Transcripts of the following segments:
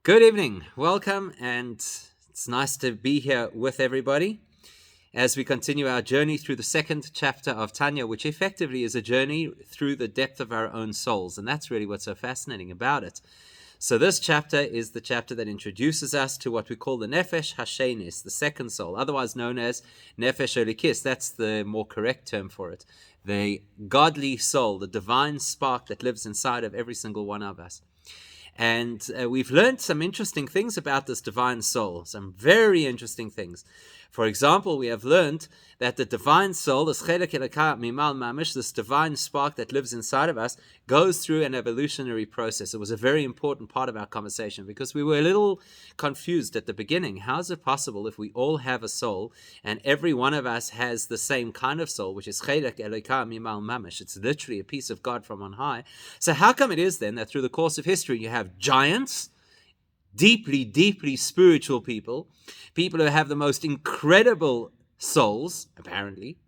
Good evening, welcome, and it's nice to be here with everybody as we continue our journey through the second chapter of Tanya, which effectively is a journey through the depth of our own souls, and that's really what's so fascinating about it. So this chapter is the chapter that introduces us to what we call the Nefesh Hashenis, the second soul, otherwise known as Nefesh Elikis. That's the more correct term for it. The godly soul, the divine spark that lives inside of every single one of us. And we've learned some interesting things about this divine soul, some very interesting things. For example, we have learned that the divine soul, this chelek elokah mimal mamish, this divine spark that lives inside of us, goes through an evolutionary process. It was a very important part of our conversation because we were a little confused at the beginning. How is it possible if we all have a soul and every one of us has the same kind of soul, which is chelek elokah mimal mamish? It's literally a piece of God from on high. So how come it is then that through the course of history you have giants, deeply spiritual people who have the most incredible souls, apparently,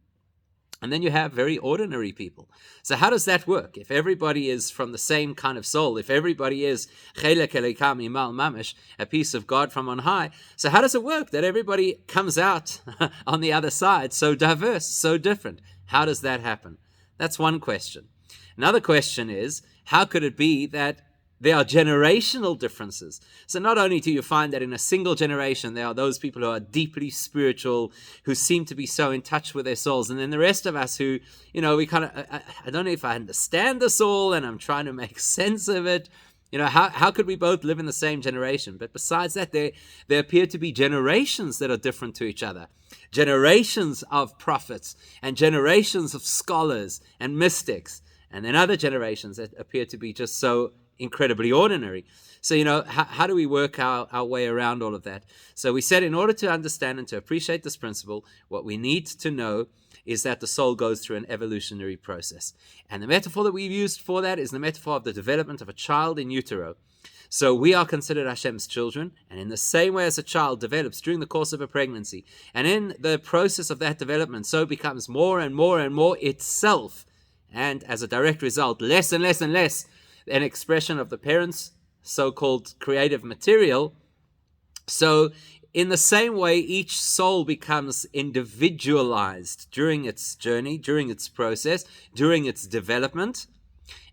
and then you have very ordinary people? So how does that work? If everybody is from the same kind of soul, if everybody is chelek elokah mimal mamish, a piece of God from on high, so how does it work that everybody comes out on the other side so diverse, so different? How does that happen? That's one question. Another question is, how could it be that there are generational differences? So not only do you find that in a single generation there are those people who are deeply spiritual, who seem to be so in touch with their souls, and then the rest of us who, we kind of, I don't know if I understand this all and I'm trying to make sense of it. How could we both live in the same generation? But besides that, there appear to be generations that are different to each other. Generations of prophets and generations of scholars and mystics, and then other generations that appear to be just so incredibly ordinary. So, how do we work our way around all of that? So we said in order to understand and to appreciate this principle, what we need to know is that the soul goes through an evolutionary process. And the metaphor that we've used for that is the metaphor of the development of a child in utero. So we are considered Hashem's children, and in the same way as a child develops during the course of a pregnancy, and in the process of that development, so becomes more and more and more itself, and as a direct result, less and less and less an expression of the parents' so-called creative material. So in the same way, each soul becomes individualized during its journey, during its process, during its development.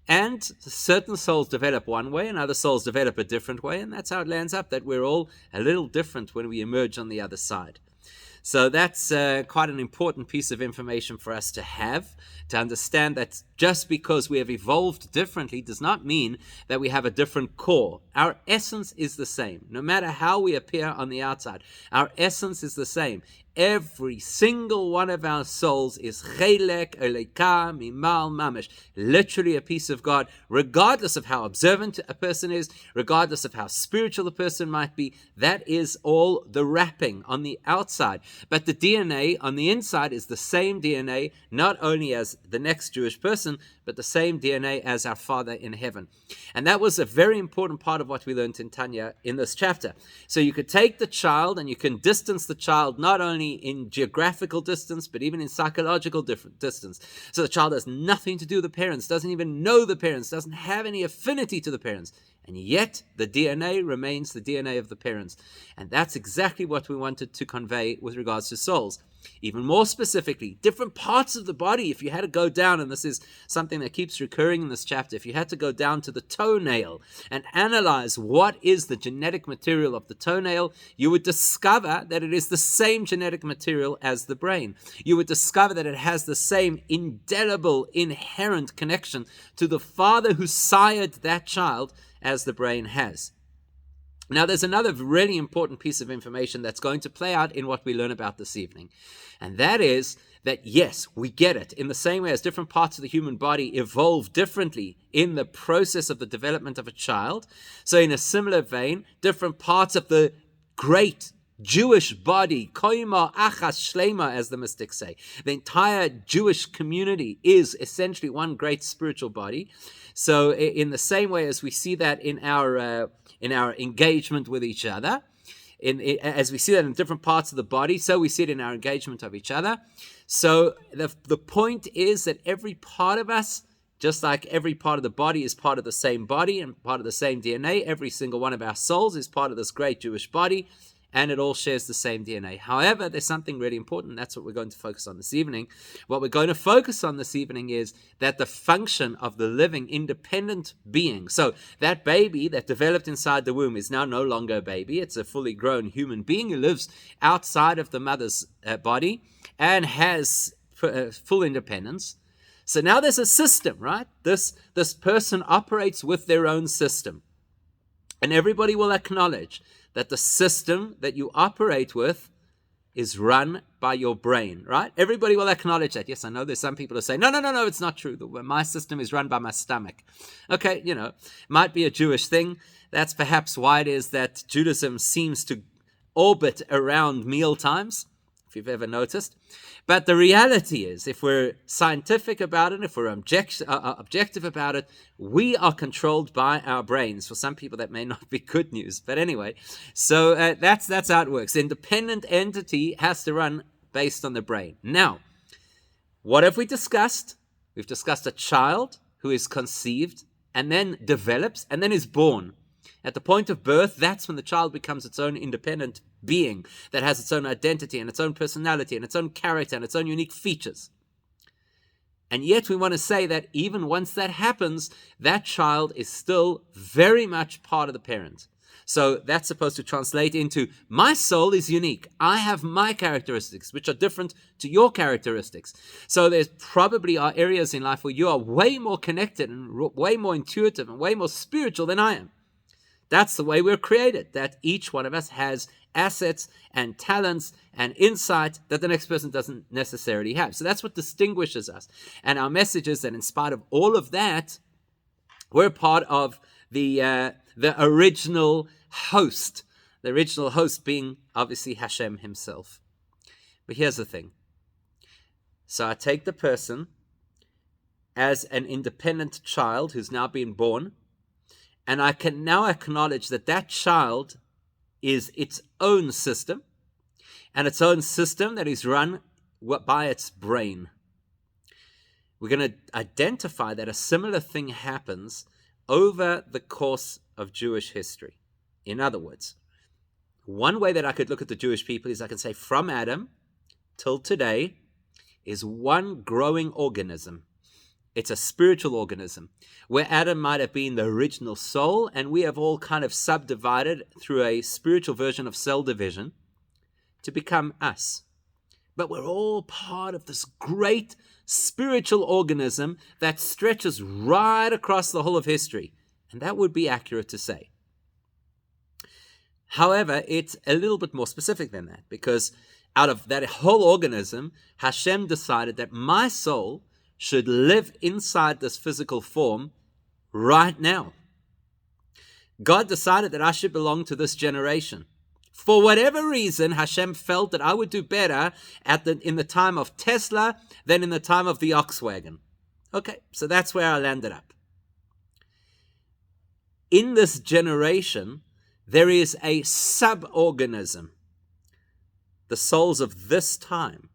And certain souls develop one way and other souls develop a different way. And that's how it lands up, that we're all a little different when we emerge on the other side. So that's quite an important piece of information for us to have, to understand that just because we have evolved differently does not mean that we have a different core. Our essence is the same. No matter how we appear on the outside, our essence is the same. Every single one of our souls is chelek elokah mimal mamish, literally a piece of God, regardless of how observant a person is, regardless of how spiritual a person might be. That is all the wrapping on the outside. But the DNA on the inside is the same DNA, not only as the next Jewish person, but the same DNA as our Father in heaven. And that was a very important part of what we learned in Tanya in this chapter. So you could take the child and you can distance the child not only in geographical distance, but even in psychological distance. So the child has nothing to do with the parents, doesn't even know the parents, doesn't have any affinity to the parents. And yet the DNA remains the DNA of the parents. And that's exactly what we wanted to convey with regards to souls. Even more specifically, different parts of the body, if you had to go down, and this is something that keeps recurring in this chapter, if you had to go down to the toenail and analyze what is the genetic material of the toenail, you would discover that it is the same genetic material as the brain. You would discover that it has the same indelible, inherent connection to the father who sired that child as the brain has. Now, there's another really important piece of information that's going to play out in what we learn about this evening. And that is that, yes, we get it. In the same way as different parts of the human body evolve differently in the process of the development of a child, so in a similar vein, different parts of the great Jewish body, koima achas shlema, as the mystics say, the entire Jewish community is essentially one great spiritual body. So in the same way as we see that in our engagement with each other, as we see that in different parts of the body, so we see it in our engagement of each other. So the point is that every part of us Just like every part of the body is part of the same body and part of the same DNA, every single one of our souls is part of this great Jewish body, and it all shares the same DNA. However, there's something really important. That's what we're going to focus on this evening. What we're going to focus on this evening is that the function of the living, independent being. So that baby that developed inside the womb is now no longer a baby. It's a fully grown human being who lives outside of the mother's body and has full independence. So now there's a system, right? This person operates with their own system. And everybody will acknowledge that the system that you operate with is run by your brain, right? Everybody will acknowledge that. Yes, I know there's some people who say, no, it's not true. My system is run by my stomach. Okay, might be a Jewish thing. That's perhaps why it is that Judaism seems to orbit around meal times, if you've ever noticed. But the reality is, if we're scientific about it, if we're objective about it, we are controlled by our brains. For some people, that may not be good news. But anyway, so that's how it works. The independent entity has to run based on the brain. Now, what have we discussed? We've discussed a child who is conceived and then develops and then is born. At the point of birth, that's when the child becomes its own independent being that has its own identity and its own personality and its own character and its own unique features. And yet we want to say that even once that happens, that child is still very much part of the parent. So that's supposed to translate into, my soul is unique. I have my characteristics, which are different to your characteristics. So there's probably are areas in life where you are way more connected and way more intuitive and way more spiritual than I am. That's the way we're created, that each one of us has assets and talents and insight that the next person doesn't necessarily have. So that's what distinguishes us. And our message is that in spite of all of that, we're part of the original host. The original host being obviously Hashem himself. But here's the thing. So I take the person as an independent child who's now been born, and I can now acknowledge that that child is its own system, and its own system that is run by its brain. We're going to identify that a similar thing happens over the course of Jewish history. In other words, one way that I could look at the Jewish people is I can say from Adam till today is one growing organism. It's a spiritual organism where Adam might have been the original soul, and we have all kind of subdivided through a spiritual version of cell division to become us. But we're all part of this great spiritual organism that stretches right across the whole of history. And that would be accurate to say. However, it's a little bit more specific than that, because out of that whole organism, Hashem decided that my soul should live inside this physical form right now. God decided that I should belong to this generation. For whatever reason, Hashem felt that I would do better in the time of Tesla than in the time of the Volkswagen. Okay, so that's where I landed up. In this generation, there is a sub-organism, the souls of this time.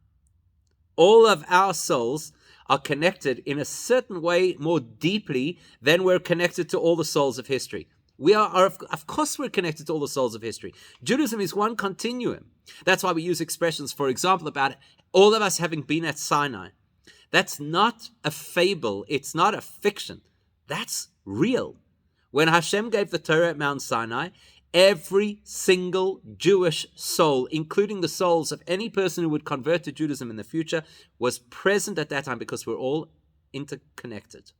All of our souls are connected in a certain way more deeply than we're connected to all the souls of history. Of course we're connected to all the souls of history. Judaism is one continuum. That's why we use expressions, for example, about all of us having been at Sinai. That's not a fable. It's not a fiction. That's real. When Hashem gave the Torah at Mount Sinai, every single Jewish soul, including the souls of any person who would convert to Judaism in the future, was present at that time because we're all interconnected.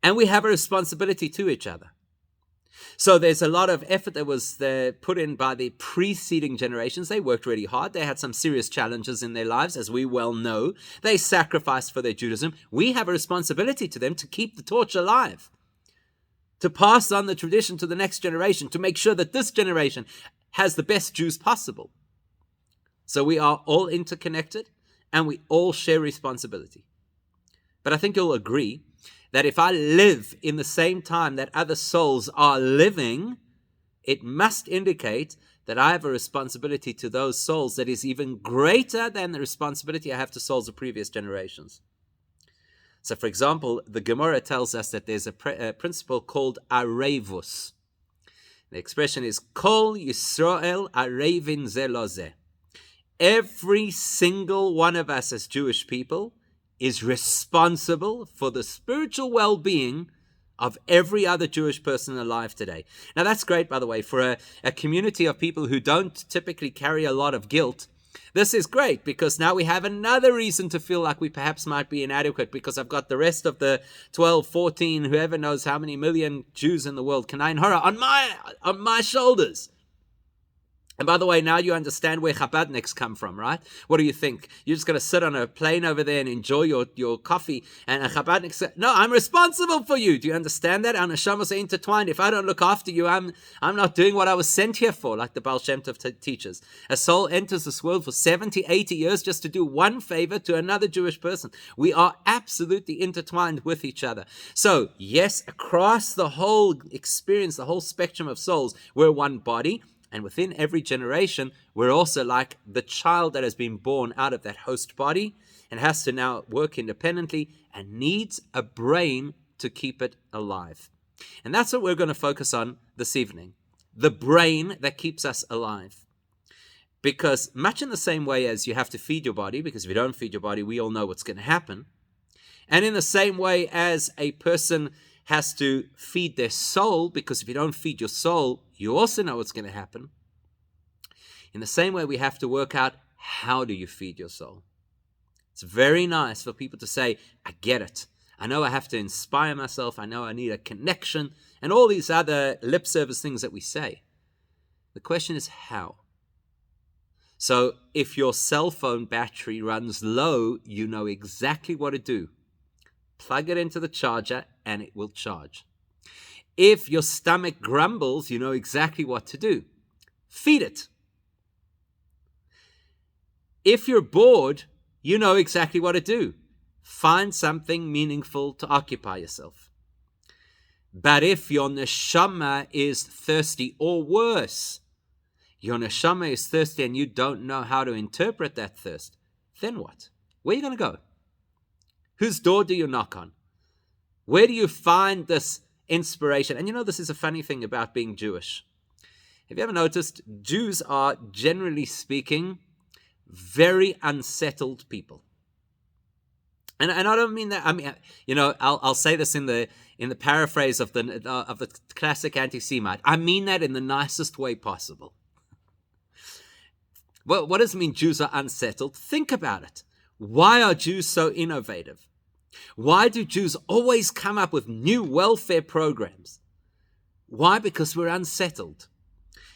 And we have a responsibility to each other. So there's a lot of effort that was put in by the preceding generations. They worked really hard. They had some serious challenges in their lives, as we well know. They sacrificed for their Judaism. We have a responsibility to them to keep the torch alive, to pass on the tradition to the next generation, to make sure that this generation has the best Jews possible. So we are all interconnected, and we all share responsibility. But I think you'll agree that if I live in the same time that other souls are living, it must indicate that I have a responsibility to those souls that is even greater than the responsibility I have to souls of previous generations. So, for example, the Gemura tells us that there's a principle called arevus. The expression is Kol Yisrael arevin ze lo ze. Every single one of us as Jewish people is responsible for the spiritual well-being of every other Jewish person alive today. Now, that's great, by the way, for a community of people who don't typically carry a lot of guilt. This is great because now we have another reason to feel like we perhaps might be inadequate, because I've got the rest of the 12, 14, whoever knows how many million Jews in the world, Kanain Hora, on my shoulders. And by the way, now you understand where Chabadniks come from, right? What do you think? You're just going to sit on a plane over there and enjoy your coffee, and a Chabadnik says, no, I'm responsible for you. Do you understand that? Our neshamas are intertwined. If I don't look after you, I'm not doing what I was sent here for, like the Baal Shem Tov teaches. A soul enters this world for 70, 80 years just to do one favor to another Jewish person. We are absolutely intertwined with each other. So, yes, across the whole experience, the whole spectrum of souls, we're one body. And within every generation, we're also like the child that has been born out of that host body and has to now work independently and needs a brain to keep it alive. And that's what we're going to focus on this evening. The brain that keeps us alive. Because much in the same way as you have to feed your body, because if you don't feed your body, we all know what's going to happen. And in the same way as a person has to feed their soul, because if you don't feed your soul, you also know what's going to happen. In the same way, we have to work out, how do you feed your soul? It's very nice for people to say, I get it. I know I have to inspire myself. I know I need a connection, and all these other lip service things that we say. The question is how. So if your cell phone battery runs low, you know exactly what to do. Plug it into the charger and it will charge. If your stomach grumbles, you know exactly what to do. Feed it. If you're bored, you know exactly what to do. Find something meaningful to occupy yourself. But if your neshama is thirsty, or worse, your neshama is thirsty and you don't know how to interpret that thirst, then what? Where are you going to go? Whose door do you knock on? Where do you find this inspiration? And you know, this is a funny thing about being Jewish. Have you ever noticed Jews are, generally speaking, very unsettled people? And I don't mean that. I mean, you know, I'll say this in the paraphrase of the classic anti-Semite. I mean that in the nicest way possible. Well, what does it mean Jews are unsettled? Think about it. Why are Jews so innovative? Why do Jews always come up with new welfare programs? Why? Because we're unsettled.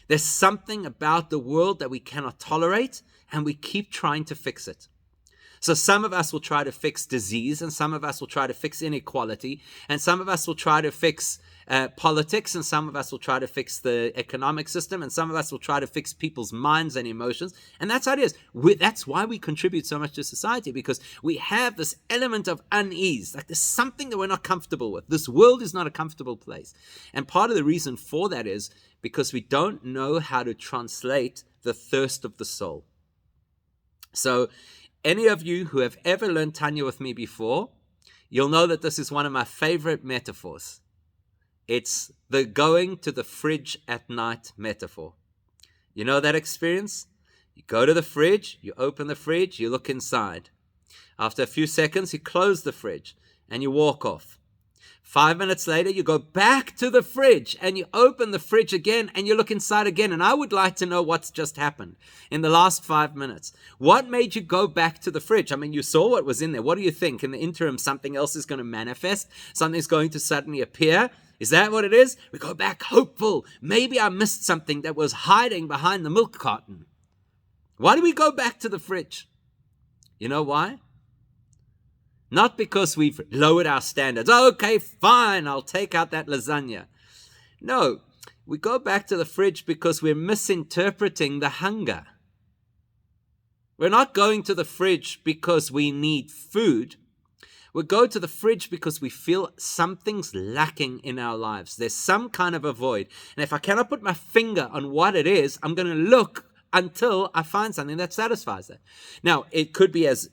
There's something about the world that we cannot tolerate, and we keep trying to fix it. So some of us will try to fix disease, and some of us will try to fix inequality, and some of us will try to fix politics, and some of us will try to fix the economic system, and some of us will try to fix people's minds and emotions. And that's how it is. That's why we contribute so much to society, because we have this element of unease. Like there's something that we're not comfortable with. This world is not a comfortable place. And part of the reason for that is because we don't know how to translate the thirst of the soul. So any of you who have ever learned Tanya with me before, you'll know that this is one of my favorite metaphors. It's the going to the fridge at night metaphor. You know that experience? You go to the fridge, you open the fridge, you look inside. After a few seconds, you close the fridge and you walk off. 5 minutes later, you go back to the fridge and you open the fridge again and you look inside again. And I would like to know what's just happened in the last 5 minutes. What made you go back to the fridge? I mean, you saw what was in there. What do you think? In the interim, something else is going to manifest. Something's going to suddenly appear. Is that what it is? We go back hopeful. Maybe I missed something that was hiding behind the milk carton. Why do we go back to the fridge? You know why? Not because we've lowered our standards. Okay, fine, I'll take out that lasagna. No, we go back to the fridge because we're misinterpreting the hunger. We're not going to the fridge because we need food. We go to the fridge because we feel something's lacking in our lives. There's some kind of a void. And if I cannot put my finger on what it is, I'm going to look until I find something that satisfies that. Now, it could be as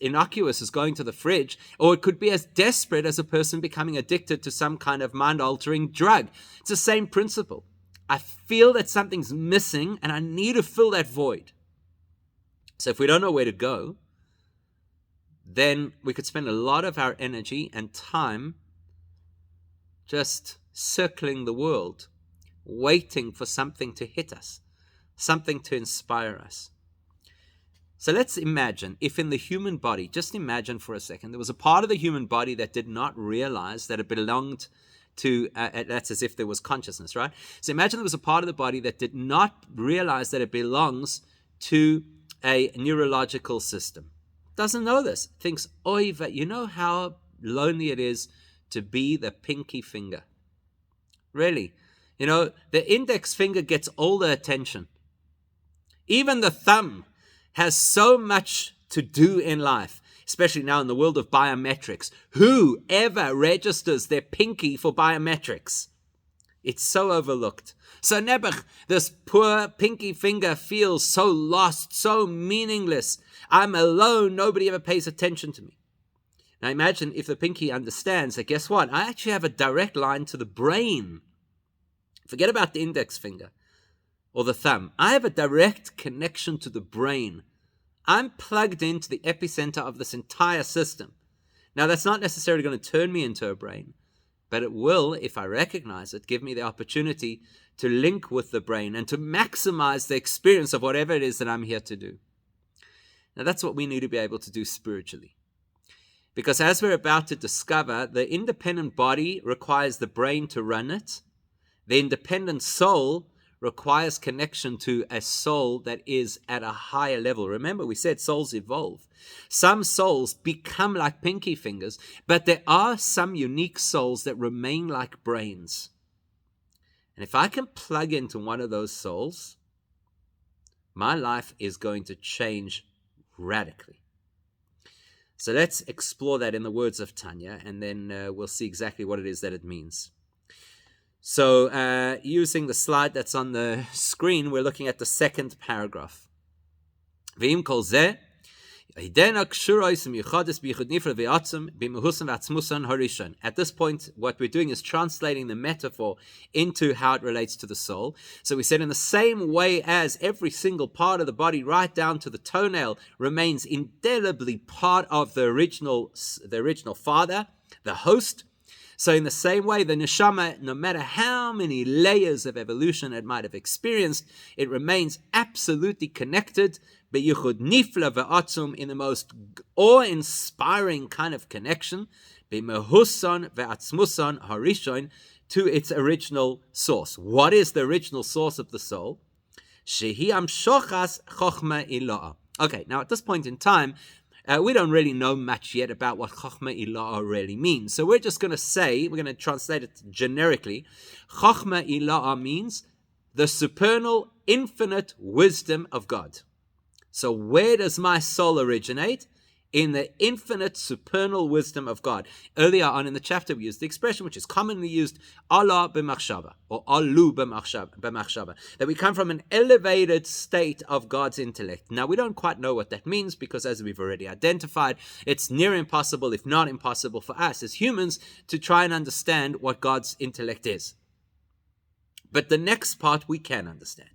innocuous as going to the fridge, or it could be as desperate as a person becoming addicted to some kind of mind-altering drug. It's the same principle. I feel that something's missing and I need to fill that void. So if we don't know where to go, then we could spend a lot of our energy and time just circling the world, waiting for something to hit us, something to inspire us. So let's imagine if in the human body, just imagine for a second, there was a part of the human body that did not realize that it belonged to, that's as if there was consciousness, right? So imagine there was a part of the body that did not realize that it belongs to a neurological system. Doesn't know this. Thinks, oy, you know how lonely it is to be the pinky finger. Really. You know, the index finger gets all the attention. Even the thumb has so much to do in life, especially now in the world of biometrics. Who ever registers their pinky for biometrics? It's so overlooked. So Nebuch, this poor pinky finger feels so lost, so meaningless. I'm alone. Nobody ever pays attention to me. Now imagine if the pinky understands that, guess what? I actually have a direct line to the brain. Forget about the index finger or the thumb. I have a direct connection to the brain. I'm plugged into the epicenter of this entire system. Now that's not necessarily going to turn me into a brain, but it will, if I recognize it, give me the opportunity to link with the brain and to maximize the experience of whatever it is that I'm here to do. Now that's what we need to be able to do spiritually. Because as we're about to discover, the independent body requires the brain to run it. The independent soul requires connection to a soul that is at a higher level. Remember, we said souls evolve. Some souls become like pinky fingers, but there are some unique souls that remain like brains. And if I can plug into one of those souls, my life is going to change radically. So let's explore that in the words of Tanya, and then we'll see exactly what it is that it means. So using the slide that's on the screen, we're looking at the second paragraph. At this point, what we're doing is translating the metaphor into how it relates to the soul. So we said in the same way as every single part of the body, right down to the toenail, remains indelibly part of the original father, the host. So in the same way, the neshama, no matter how many layers of evolution it might have experienced, it remains absolutely connected, be'yichud nifla ve'atzum, in the most awe-inspiring kind of connection, be'mehuson ve'atzmuson harishon, to its original source. What is the original source of the soul? Shehi amshochas chochma ilah. Okay, now at this point in time, we don't really know much yet about what Chochma Ila'a really means. So we're just going to say, we're going to translate it generically. Chochma Ila'a means the supernal, infinite wisdom of God. So where does my soul originate? In the infinite, supernal wisdom of God. Earlier on in the chapter, we used the expression which is commonly used, Allah b'machshava, or Alu b'machshava, that we come from an elevated state of God's intellect. Now, we don't quite know what that means because, as we've already identified, it's near impossible, if not impossible, for us as humans to try and understand what God's intellect is. But the next part we can understand.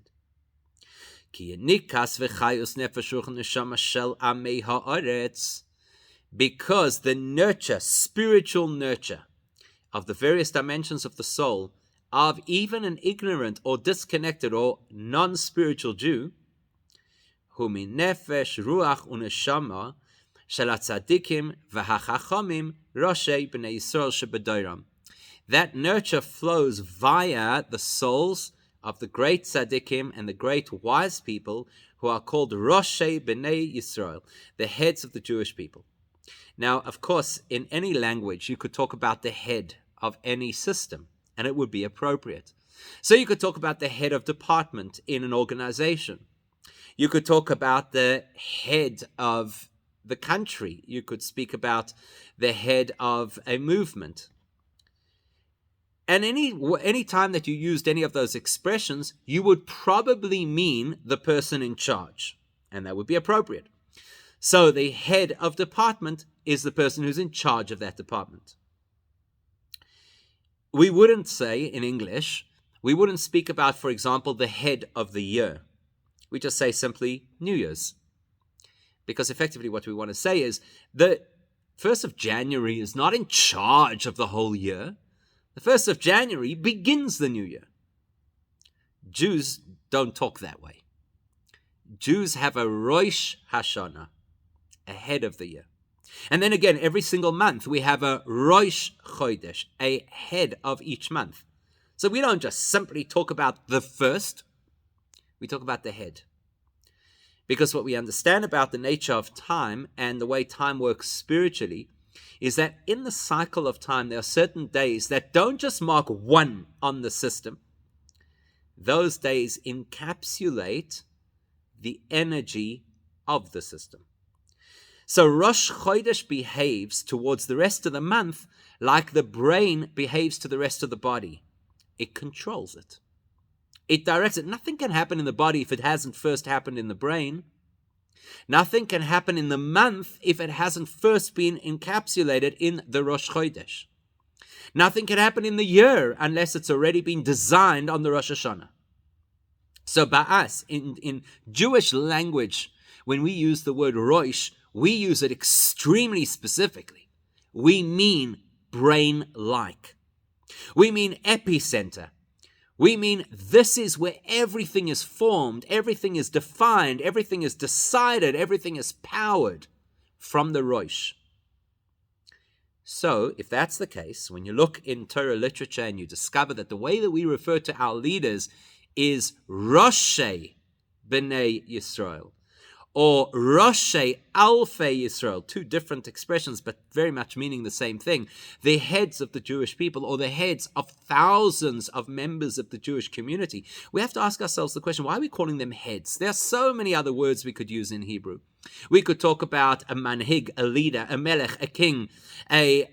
Because the nurture, spiritual nurture of the various dimensions of the soul of even an ignorant or disconnected or non-spiritual Jew, that nurture flows via the souls of the great tzaddikim and the great wise people who are called Roshei B'nai Yisrael, the heads of the Jewish people. Now, of course, in any language, you could talk about the head of any system, and it would be appropriate. So you could talk about the head of department in an organization. You could talk about the head of the country. You could speak about the head of a movement. And any time that you used any of those expressions, you would probably mean the person in charge, and that would be appropriate. So the head of department is the person who's in charge of that department. We wouldn't say in English, we wouldn't speak about, for example, the head of the year. We just say simply New Year's. Because effectively what we want to say is the 1st of January is not in charge of the whole year. The 1st of January begins the new year. Jews don't talk that way. Jews have a Rosh Hashanah, a head of the year. And then again, every single month we have a Rosh Chodesh, a head of each month. So we don't just simply talk about the first, we talk about the head. Because what we understand about the nature of time and the way time works spiritually is that in the cycle of time, there are certain days that don't just mark one on the system. Those days encapsulate the energy of the system. So Rosh Chodesh behaves towards the rest of the month like the brain behaves to the rest of the body. It controls it. It directs it. Nothing can happen in the body if it hasn't first happened in the brain. Nothing can happen in the month if it hasn't first been encapsulated in the Rosh Chodesh. Nothing can happen in the year unless it's already been designed on the Rosh Hashanah. So ba'as, in Jewish language, when we use the word Rosh, we use it extremely specifically. We mean brain-like. We mean epicenter. We mean this is where everything is formed, everything is defined, everything is decided, everything is powered from the Rosh. So, if that's the case, when you look in Torah literature and you discover that the way that we refer to our leaders is Roshei B'nai Yisrael, or Roshei Alfei Yisrael, two different expressions, but very much meaning the same thing. The heads of the Jewish people, or the heads of thousands of members of the Jewish community. We have to ask ourselves the question, why are we calling them heads? There are so many other words we could use in Hebrew. We could talk about a manhig, a leader, a melech, a king, a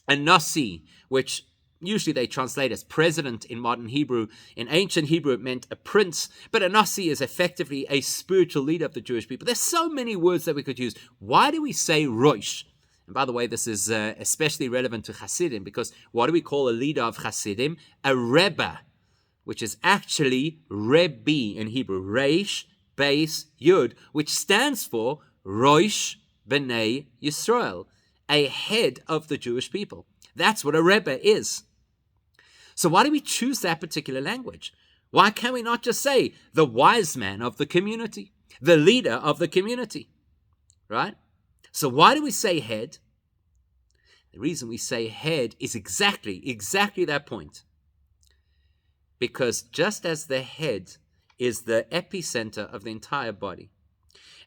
nasi, which usually they translate as president in modern Hebrew. In ancient Hebrew, it meant a prince, but a nasi is effectively a spiritual leader of the Jewish people. There's so many words that we could use. Why do we say Rosh? And by the way, this is especially relevant to Hasidim, because what do we call a leader of Hasidim? A Rebbe, which is actually Rebbe in Hebrew, Reish, Beis, Yud, which stands for Rosh B'nai Yisrael, a head of the Jewish people. That's what a Rebbe is. So why do we choose that particular language? Why can't we not just say the wise man of the community, the leader of the community, right? So why do we say head? The reason we say head is exactly that point. Because just as the head is the epicenter of the entire body,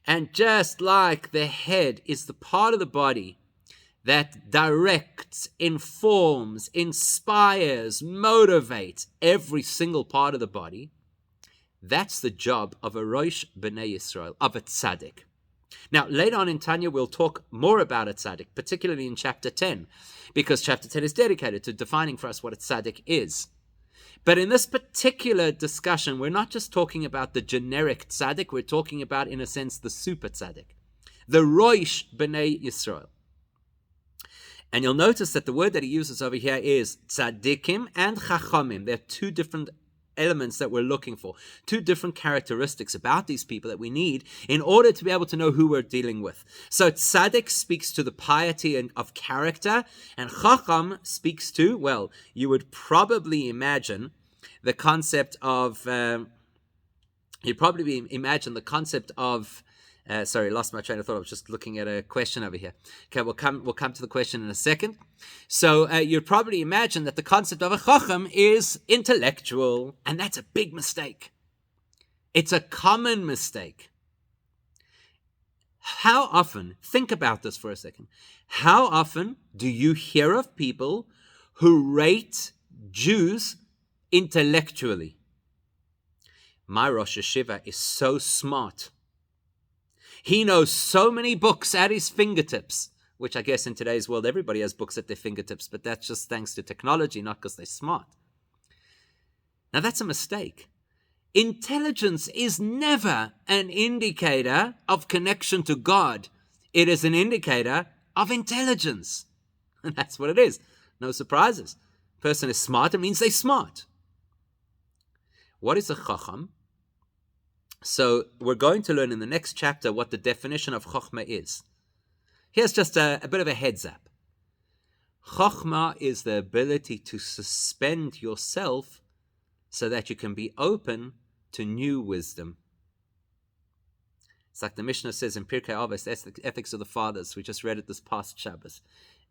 and just like the head is the part of the body that directs, informs, inspires, motivates every single part of the body, that's the job of a Rosh B'nai Yisrael, of a tzadik. Now, later on in Tanya, we'll talk more about a tzaddik, particularly in chapter 10, because chapter 10 is dedicated to defining for us what a tzaddik is. But in this particular discussion, we're not just talking about the generic tzaddik, we're talking about, in a sense, the super tzaddik, the Rosh B'nai Yisrael. And you'll notice that the word that he uses over here is tzadikim and chachamim. They're two different elements that we're looking for, two different characteristics about these people that we need in order to be able to know who we're dealing with. So tzadik speaks to the piety of character, and chacham speaks to, well, you would probably imagine the concept of, sorry, lost my train of thought. I was just looking at a question over here. Okay, we'll come to the question in a second. So you'd probably imagine that the concept of a chacham is intellectual, and that's a big mistake. It's a common mistake. How often, think about this for a second, how often do you hear of people who rate Jews intellectually? My Rosh Hashiva is so smart. He knows so many books at his fingertips, which I guess in today's world everybody has books at their fingertips, but that's just thanks to technology, not because they're smart. Now that's a mistake. Intelligence is never an indicator of connection to God. It is an indicator of intelligence. And that's what it is. No surprises. Person is smart, it means they're smart. What is a chacham? So we're going to learn in the next chapter what the definition of chokhmah is. Here's just a bit of a heads up. Chokhmah is the ability to suspend yourself so that you can be open to new wisdom. It's like the Mishnah says in Pirkei Avos, that's the Ethics of the Fathers. We just read it this past Shabbos.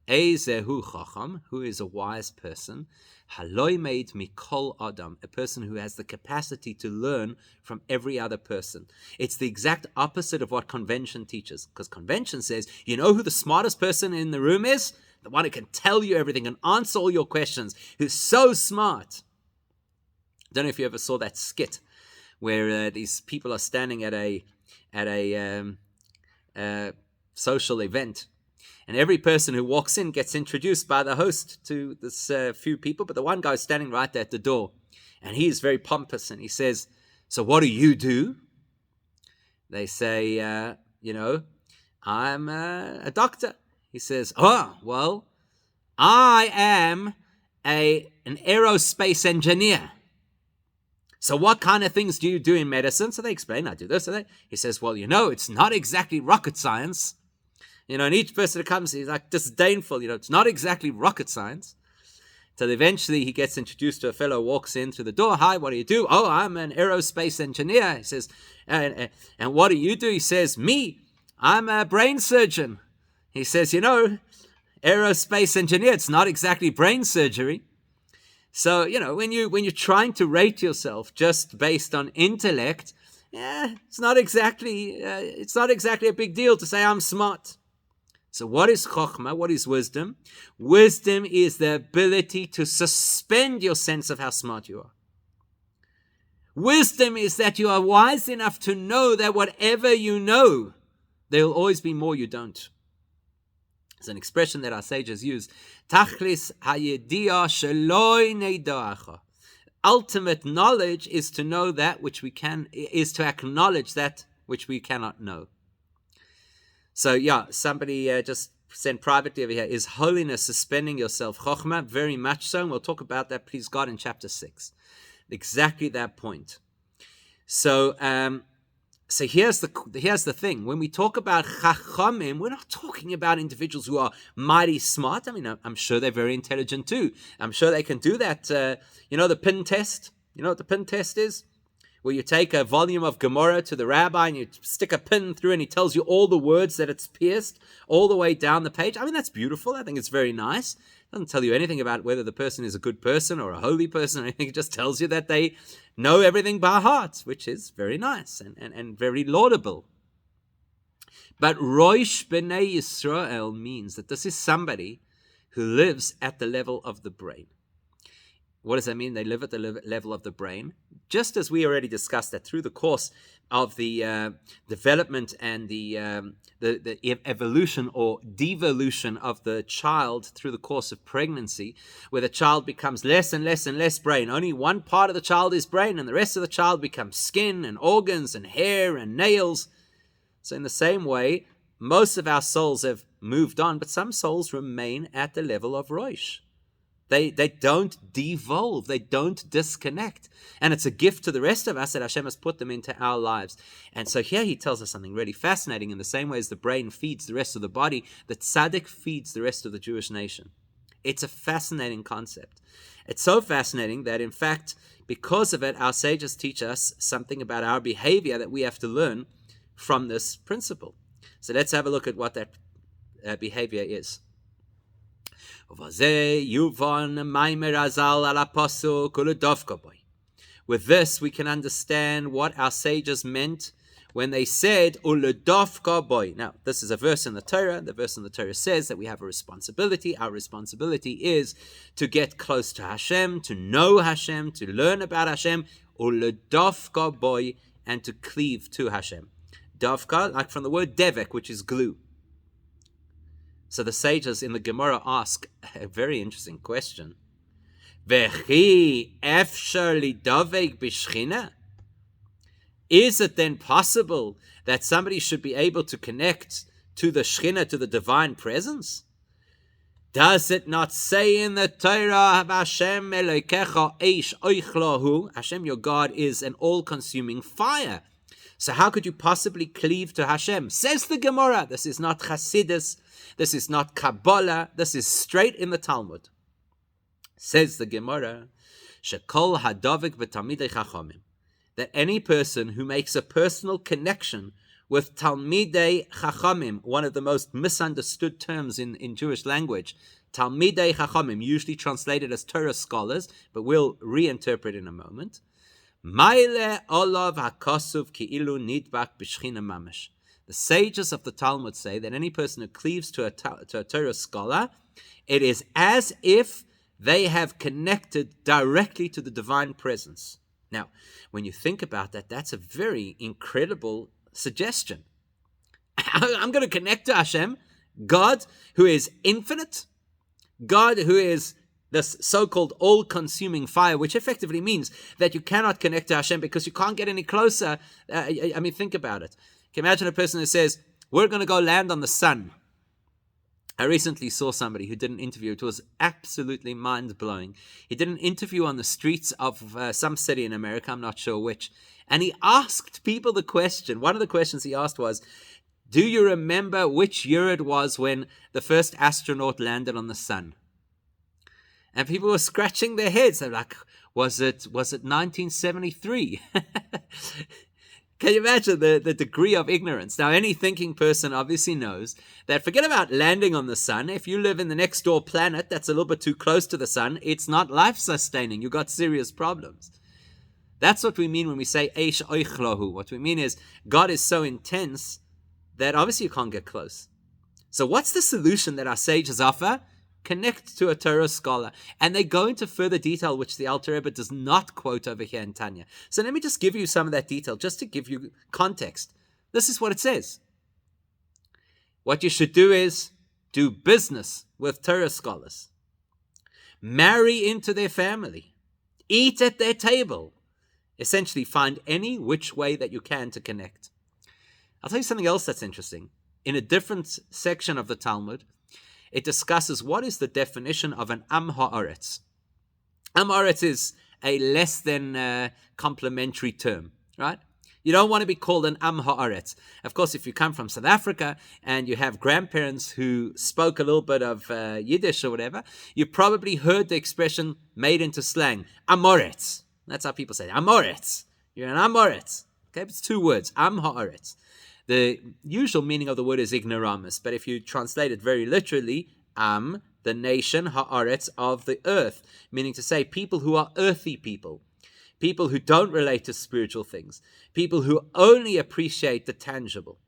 Ezehu chacham, who is a wise person, haloi made mikol adam, a person who has the capacity to learn from every other person. It's the exact opposite of what convention teaches, because convention says, you know who the smartest person in the room is? The one who can tell you everything and answer all your questions, who's so smart. I don't know if you ever saw that skit where these people are standing at a social event, and every person who walks in gets introduced by the host to this few people, but the one guy's standing right at the door, and he's very pompous, and he says, so what do you do? They say, I'm a doctor. He says, oh, well, I am an aerospace engineer. So what kind of things do you do in medicine? So they explain, I do this and that. He says, well, it's not exactly rocket science. And each person that comes, he's like disdainful, it's not exactly rocket science. So eventually he gets introduced to a fellow, walks in through the door. Hi, what do you do? Oh, I'm an aerospace engineer. He says, and what do you do? He says, me, I'm a brain surgeon. He says, aerospace engineer, it's not exactly brain surgery. So, when you're trying to rate yourself just based on intellect, it's not exactly a big deal to say I'm smart. So what is chokhmah? What is wisdom? Wisdom is the ability to suspend your sense of how smart you are. Wisdom is that you are wise enough to know that whatever you know, there will always be more you don't. It's an expression that our sages use. Tachlis hayediah sheloi neidacha. Ultimate knowledge is to know that which we can, is to acknowledge that which we cannot know. So somebody just sent privately over here. Is holiness suspending yourself chokhmah? Very much so. And we'll talk about that, please God, in chapter 6. Exactly that point. So here's the thing. When we talk about chachamim, we're not talking about individuals who are mighty smart. I mean, I'm sure they're very intelligent too. I'm sure they can do that. The pin test. You know what the pin test is? Where you take a volume of Gemura to the rabbi and you stick a pin through and he tells you all the words that it's pierced all the way down the page. I mean, that's beautiful. I think it's very nice. It doesn't tell you anything about whether the person is a good person or a holy person or anything. It just tells you that they know everything by heart, which is very nice and very laudable. But Roish B'nai Yisrael means that this is somebody who lives at the level of the brain. What does that mean? They live at the level of the brain. Just as we already discussed that through the course of the development and the evolution or devolution of the child through the course of pregnancy, where the child becomes less and less and less brain. Only one part of the child is brain and the rest of the child becomes skin and organs and hair and nails. So in the same way, most of our souls have moved on, but some souls remain at the level of Rosh. They don't devolve. They don't disconnect. And it's a gift to the rest of us that Hashem has put them into our lives. And so here he tells us something really fascinating. In the same way as the brain feeds the rest of the body, the tzadik feeds the rest of the Jewish nation. It's a fascinating concept. It's so fascinating that, in fact, because of it, our sages teach us something about our behavior that we have to learn from this principle. So let's have a look at what that behavior is. With this, we can understand what our sages meant when they said, Uledofka boy. Now, this is a verse in the Torah. The verse in the Torah says that we have a responsibility. Our responsibility is to get close to Hashem, to know Hashem, to learn about Hashem, Uledofka boy, and to cleave to Hashem. Dovka, like from the word devek, which is glue. So the sages in the Gemara ask a very interesting question. Vechi efshar lidavek b'shchina? Is it then possible that somebody should be able to connect to the Shekhinah, to the divine presence? Does it not say in the Torah, Hashem Elokecha eish oichlahu, Hashem your God is an all-consuming fire? So how could you possibly cleave to Hashem? Says the Gemara. This is not Hasidus, this is not Kabbalah, this is straight in the Talmud. Says the Gemara, Shakol hadavik v'talmidei chachamim, that any person who makes a personal connection with Talmidei Chachamim, one of the most misunderstood terms in Jewish language, Talmidei Chachamim, usually translated as Torah scholars, but we'll reinterpret in a moment. Maile olav hakasuv ki'ilu nidbak b'shchina mamash. The sages of the Talmud say that any person who cleaves to a Torah scholar, it is as if they have connected directly to the divine presence. Now, when you think about that, that's a very incredible suggestion. I'm going to connect to Hashem, God who is infinite, God who is this so-called all-consuming fire, which effectively means that you cannot connect to Hashem because you can't get any closer. I mean, think about it. Can you imagine a person who says, we're going to go land on the sun? I recently saw somebody who did an interview. It was absolutely mind-blowing. He did an interview on the streets of some city in America, I'm not sure which, and he asked people the question. One of the questions he asked was, do you remember which year it was when the first astronaut landed on the sun? And people were scratching their heads. They're like, was it 1973? Can you imagine the degree of ignorance? Now, any thinking person obviously knows that forget about landing on the sun. If you live in the next door planet that's a little bit too close to the sun, it's not life-sustaining. You've got serious problems. That's what we mean when we say Eish Oichlahu. What we mean is God is so intense that obviously you can't get close. So what's the solution that our sages offer? Connect to a Torah scholar. And they go into further detail, which the Alter Rebbe does not quote over here in Tanya. So let me just give you some of that detail, just to give you context. This is what it says. What you should do is do business with Torah scholars. Marry into their family. Eat at their table. Essentially, find any which way that you can to connect. I'll tell you something else that's interesting. In a different section of the Talmud, it discusses what is the definition of an amharet. Amharet is a less than complimentary term, right? You don't want to be called an amharet. Of course, if you come from South Africa and you have grandparents who spoke a little bit of Yiddish or whatever, you probably heard the expression made into slang, amharet. That's how people say it. Amharet. You're an amharet. Okay, it's two words, amharet. The usual meaning of the word is ignoramus, but if you translate it very literally, the nation, haaretz, of the earth, meaning to say people who are earthy people who don't relate to spiritual things, people who only appreciate the tangible.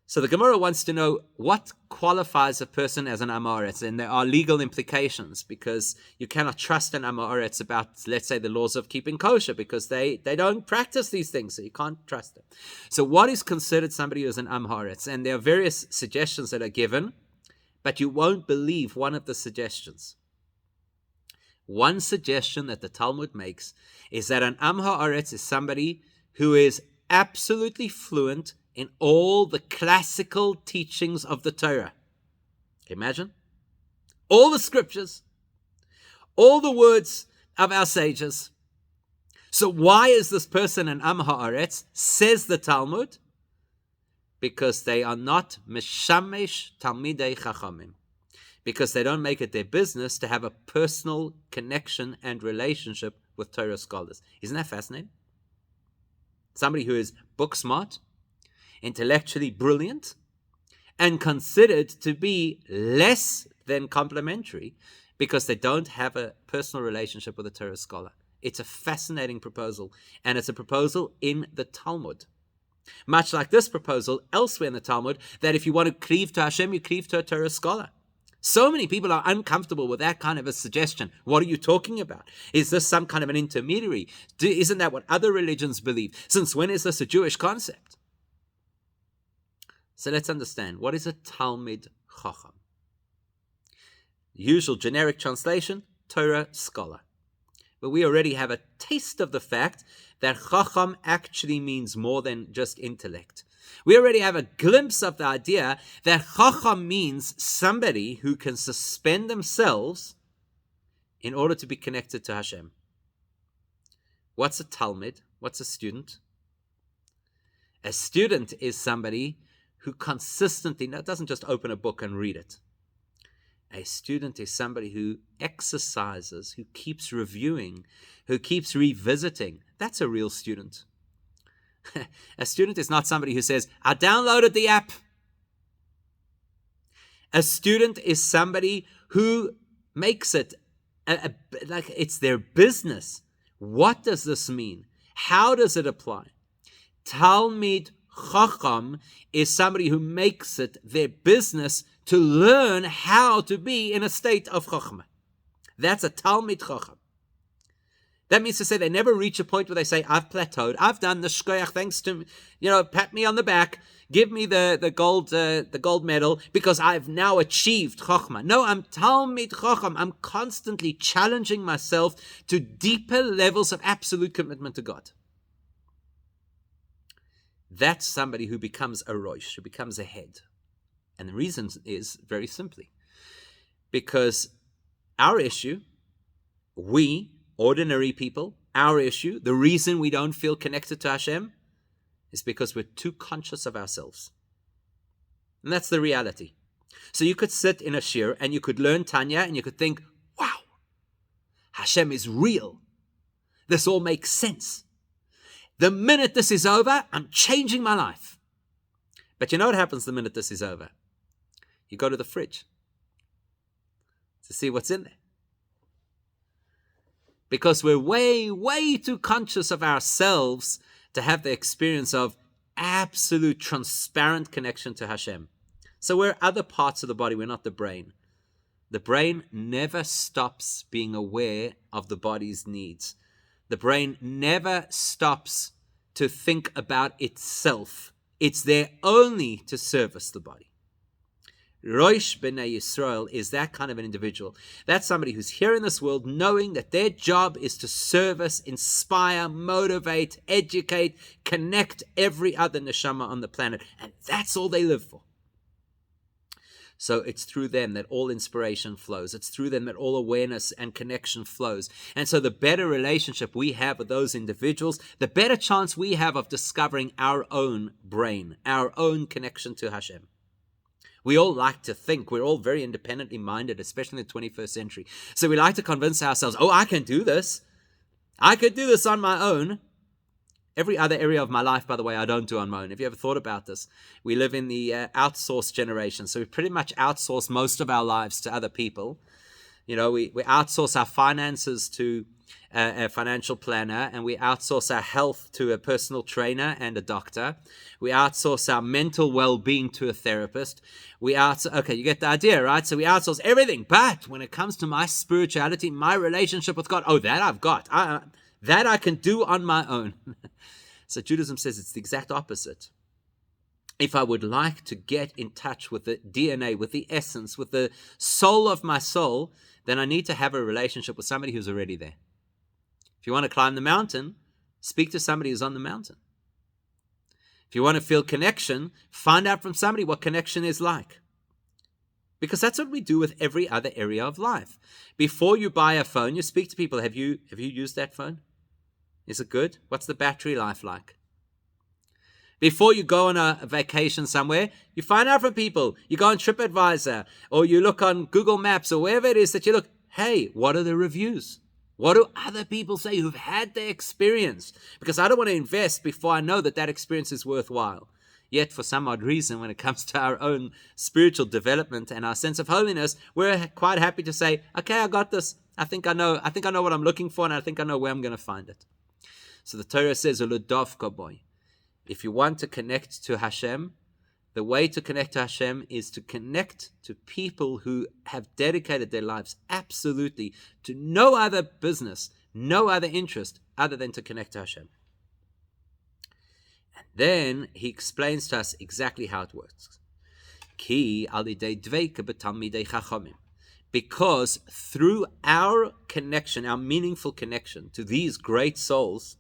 So the Gemara wants to know what qualifies a person as an amharet, and there are legal implications because you cannot trust an amharet about, let's say, the laws of keeping kosher because they don't practice these things, so you can't trust them. So what is considered somebody who is an amharet? And there are various suggestions that are given, but you won't believe one of the suggestions. One suggestion that the Talmud makes is that an amharet is somebody who is absolutely fluent in all the classical teachings of the Torah. Can you imagine? All the scriptures, all the words of our sages. So why is this person an amharet? Says the Talmud. Because they are not meshamesh talmidei chachamim. Because they don't make it their business to have a personal connection and relationship with Torah scholars. Isn't that fascinating? Somebody who is book smart, intellectually brilliant, and considered to be less than complimentary because they don't have a personal relationship with a Torah scholar. It's a fascinating proposal, and it's a proposal in the Talmud. Much like this proposal elsewhere in the Talmud, that if you want to cleave to Hashem, you cleave to a Torah scholar. So many people are uncomfortable with that kind of a suggestion. What are you talking about? Is this some kind of an intermediary? Isn't that what other religions believe? Since when is this a Jewish concept? So let's understand, what is a Talmid Chacham? The usual generic translation, Torah scholar. but we already have a taste of the fact that chacham actually means more than just intellect. We already have a glimpse of the idea that chacham means somebody who can suspend themselves in order to be connected to Hashem. What's a talmid? What's a student? A student is somebody who consistently, doesn't just open a book and read it. A student is somebody who exercises, who keeps reviewing, who keeps revisiting. That's a real student. A student is not somebody who says, I downloaded the app. A student is somebody who makes it like it's their business. What does this mean? How does it apply? Talmid Chacham is somebody who makes it their business to learn how to be in a state of Chachma. That's a Talmid Chacham. That means to say they never reach a point where they say, I've plateaued, I've done the shkoyach, thanks to, pat me on the back, give me the gold medal, because I've now achieved Chachma. No, I'm Talmid Chacham. I'm constantly challenging myself to deeper levels of absolute commitment to God. That's somebody who becomes a roish, who becomes a head. And the reason is very simply because our issue, we, ordinary people, our issue, the reason we don't feel connected to Hashem is because we're too conscious of ourselves. And that's the reality. So you could sit in a shir and you could learn Tanya and you could think, wow, Hashem is real. This all makes sense. The minute this is over, I'm changing my life. But you know what happens the minute this is over? You go to the fridge to see what's in there. Because we're way, way too conscious of ourselves to have the experience of absolute transparent connection to Hashem. So we're other parts of the body, we're not the brain. The brain never stops being aware of the body's needs. The brain never stops to think about itself. It's there only to service the body. Roish B'nai Yisrael is that kind of an individual. That's somebody who's here in this world knowing that their job is to service, inspire, motivate, educate, connect every other neshama on the planet. And that's all they live for. So it's through them that all inspiration flows. It's through them that all awareness and connection flows. And so the better relationship we have with those individuals, the better chance we have of discovering our own brain, our own connection to Hashem. We all like to think. We're all very independently minded, especially in the 21st century. So we like to convince ourselves, oh, I can do this. I could do this on my own. Every other area of my life, by the way, I don't do on my own. Have you ever thought about this? We live in the outsourced generation. So we pretty much outsource most of our lives to other people. We outsource our finances to a financial planner, and we outsource our health to a personal trainer and a doctor. We outsource our mental well-being to a therapist. Okay, you get the idea, right? So we outsource everything. But when it comes to my spirituality, my relationship with God, oh, that I've got. That I can do on my own. So Judaism says it's the exact opposite. If I would like to get in touch with the DNA, with the essence, with the soul of my soul, then I need to have a relationship with somebody who's already there. If you want to climb the mountain, speak to somebody who's on the mountain. If you want to feel connection, find out from somebody what connection is like. Because that's what we do with every other area of life. Before you buy a phone, you speak to people. Have you used that phone? Is it good? What's the battery life like? Before you go on a vacation somewhere, you find out from people. You go on TripAdvisor, or you look on Google Maps, or wherever it is that you look. Hey, what are the reviews? What do other people say who've had their experience? Because I don't want to invest before I know that experience is worthwhile. Yet, for some odd reason, when it comes to our own spiritual development and our sense of holiness, we're quite happy to say, okay, I got this. I think I know what I'm looking for, and I think I know where I'm going to find it. So the Torah says, if you want to connect to Hashem, the way to connect to Hashem is to connect to people who have dedicated their lives absolutely to no other business, no other interest other than to connect to Hashem. And then he explains to us exactly how it works. because through our connection, our meaningful connection to these great souls,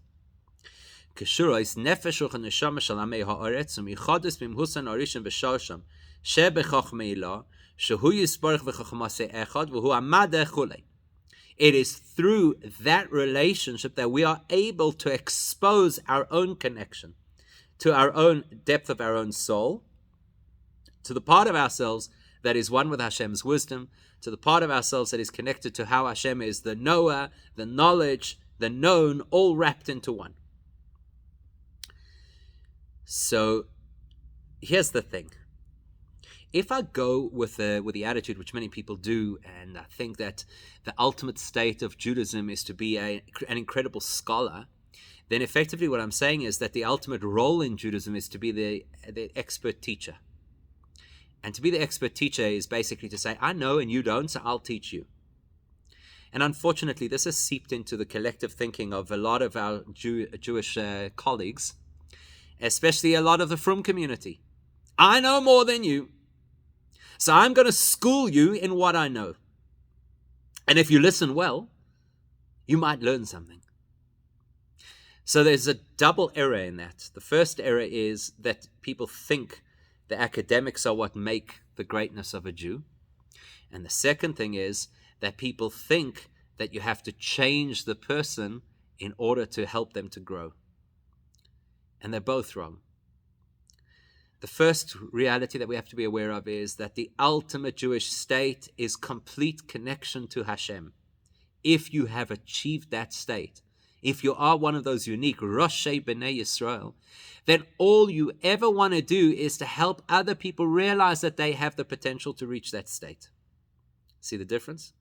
Keshuros nefesh uch neshama shel amei haaretz umichadus bimhusan arishim b'sharsham shebechachmei la shehu yisparach v'chachmasei echad v'hu amadeh chulei. It is through that relationship that we are able to expose our own connection to our own depth of our own soul, to the part of ourselves that is one with Hashem's wisdom, to the part of ourselves that is connected to how Hashem is the knower, the knowledge, the known, all wrapped into one. So here's the thing. If I go with the attitude which many people do, and I think that the ultimate state of Judaism is to be an incredible scholar, then effectively what I'm saying is that the ultimate role in Judaism is to be the expert teacher. And to be the expert teacher is basically to say, I know and you don't, so I'll teach you. And unfortunately, this has seeped into the collective thinking of a lot of our Jewish colleagues, especially a lot of the Frum community. I know more than you, so I'm going to school you in what I know. And if you listen well, you might learn something. So there's a double error in that. The first error is that people think the academics are what make the greatness of a Jew. And the second thing is that people think that you have to change the person in order to help them to grow. And they're both wrong. The first reality that we have to be aware of is that the ultimate Jewish state is complete connection to Hashem. If you have achieved that state, if you are one of those unique Roshei B'nai Yisrael, then all you ever want to do is to help other people realize that they have the potential to reach that state. See the difference?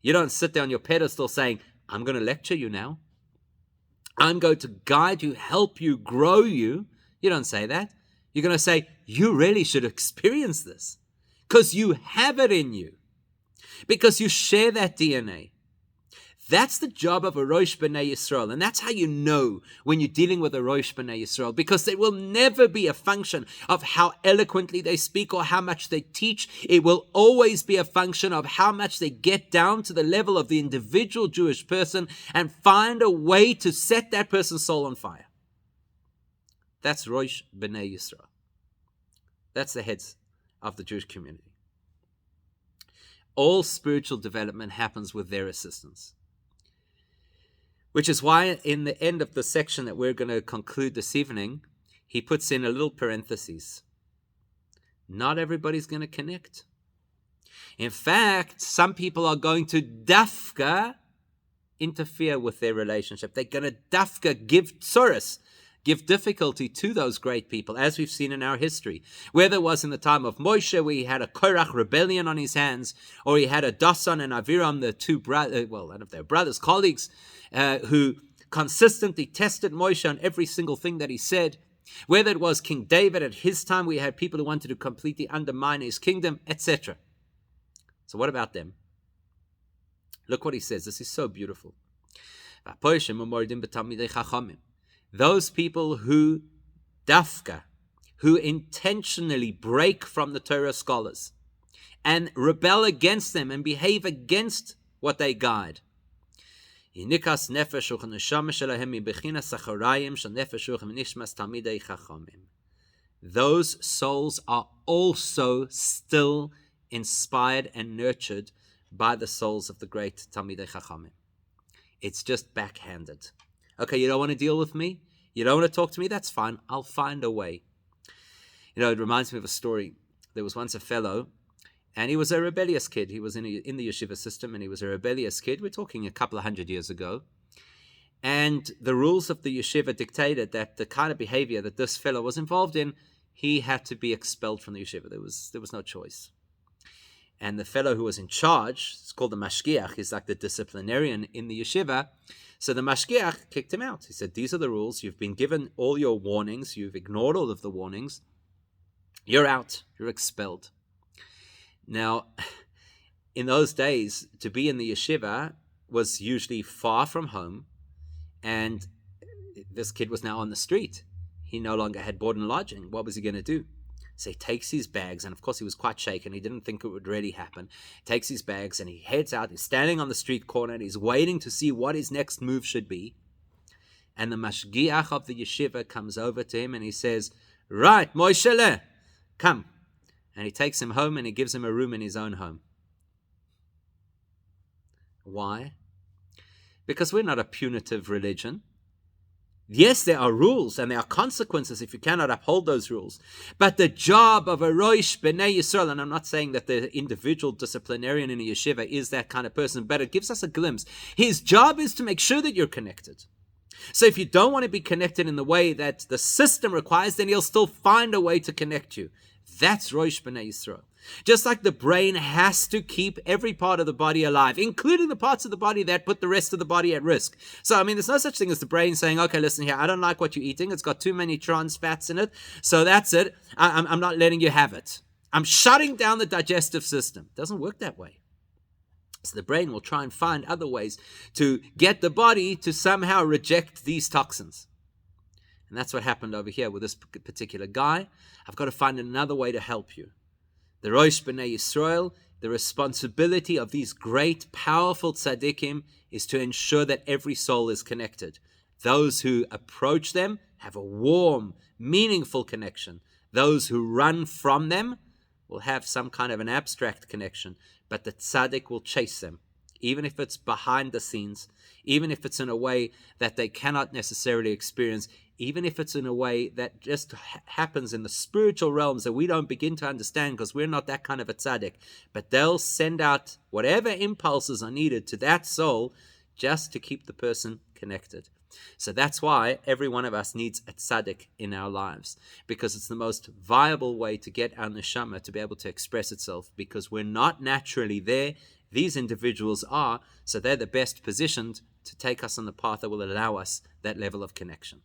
You don't sit there on your pedestal saying, I'm going to lecture you now. I'm going to guide you, help you, grow you. You don't say that. You're going to say, you really should experience this because you have it in you, because you share that DNA. That's the job of a Rosh B'nai Yisrael. And that's how you know when you're dealing with a Rosh B'nai Yisrael, because it will never be a function of how eloquently they speak or how much they teach. It will always be a function of how much they get down to the level of the individual Jewish person and find a way to set that person's soul on fire. That's Rosh B'nai Yisrael. That's the heads of the Jewish community. All spiritual development happens with their assistance. Which is why in the end of the section that we're going to conclude this evening, he puts in a little parenthesis. Not everybody's going to connect. In fact, some people are going to dafka interfere with their relationship. They're going to dafka give tsuris, give difficulty to those great people, as we've seen in our history. Whether it was in the time of Moshe, where he had a Korach rebellion on his hands, or he had a Dasan and Aviram, the two brothers, one of their brothers, colleagues, who consistently tested Moshe on every single thing that he said. Whether it was King David at his time, we had people who wanted to completely undermine his kingdom, etc. So what about them? Look what he says. This is so beautiful. Those people who dafka, who intentionally break from the Torah scholars and rebel against them and behave against what they guide. Those souls are also still inspired and nurtured by the souls of the great Talmidei Chachamim. It's just backhanded. Okay, you don't want to deal with me? You don't want to talk to me? That's fine. I'll find a way. You know, it reminds me of a story. There was once a fellow, and he was a rebellious kid. He was in the yeshiva system, and he was a rebellious kid. We're talking a couple of 100 years ago. And the rules of the yeshiva dictated that the kind of behavior that this fellow was involved in, he had to be expelled from the yeshiva. There was no choice. And the fellow who was in charge, it's called the mashgiach, he's like the disciplinarian in the yeshiva. So the mashgiach kicked him out. He said, these are the rules. You've been given all your warnings. You've ignored all of the warnings. You're out. You're expelled. Now, in those days, to be in the yeshiva was usually far from home. And this kid was now on the street. He no longer had board and lodging. What was he going to do? So he takes his bags, and of course he was quite shaken. He didn't think it would really happen. He takes his bags and he heads out. He's standing on the street corner and he's waiting to see what his next move should be. And the mashgiach of the yeshiva comes over to him and he says, "Right, Moishele, come." And he takes him home and he gives him a room in his own home. Why? Because we're not a punitive religion. Yes, there are rules and there are consequences if you cannot uphold those rules. But the job of a Rosh B'nai Yisrael, and I'm not saying that the individual disciplinarian in a yeshiva is that kind of person, but it gives us a glimpse. His job is to make sure that you're connected. So if you don't want to be connected in the way that the system requires, then he'll still find a way to connect you. That's Rosh B'nai Yisrael. Just like the brain has to keep every part of the body alive, including the parts of the body that put the rest of the body at risk. So, I mean, there's no such thing as the brain saying, okay, listen here, I don't like what you're eating. It's got too many trans fats in it. So that's it. I'm not letting you have it. I'm shutting down the digestive system. It doesn't work that way. So the brain will try and find other ways to get the body to somehow reject these toxins. And that's what happened over here with this particular guy. I've got to find another way to help you. The Rosh B'nai Yisrael, the responsibility of these great, powerful tzaddikim is to ensure that every soul is connected. Those who approach them have a warm, meaningful connection. Those who run from them will have some kind of an abstract connection, but the tzaddik will chase them, even if it's behind the scenes, even if it's in a way that they cannot necessarily experience, even if it's in a way that just happens in the spiritual realms that we don't begin to understand because we're not that kind of a tzaddik. But they'll send out whatever impulses are needed to that soul just to keep the person connected. So that's why every one of us needs a tzaddik in our lives, because it's the most viable way to get our neshama to be able to express itself, because we're not naturally there. These individuals are, so they're the best positioned to take us on the path that will allow us that level of connection.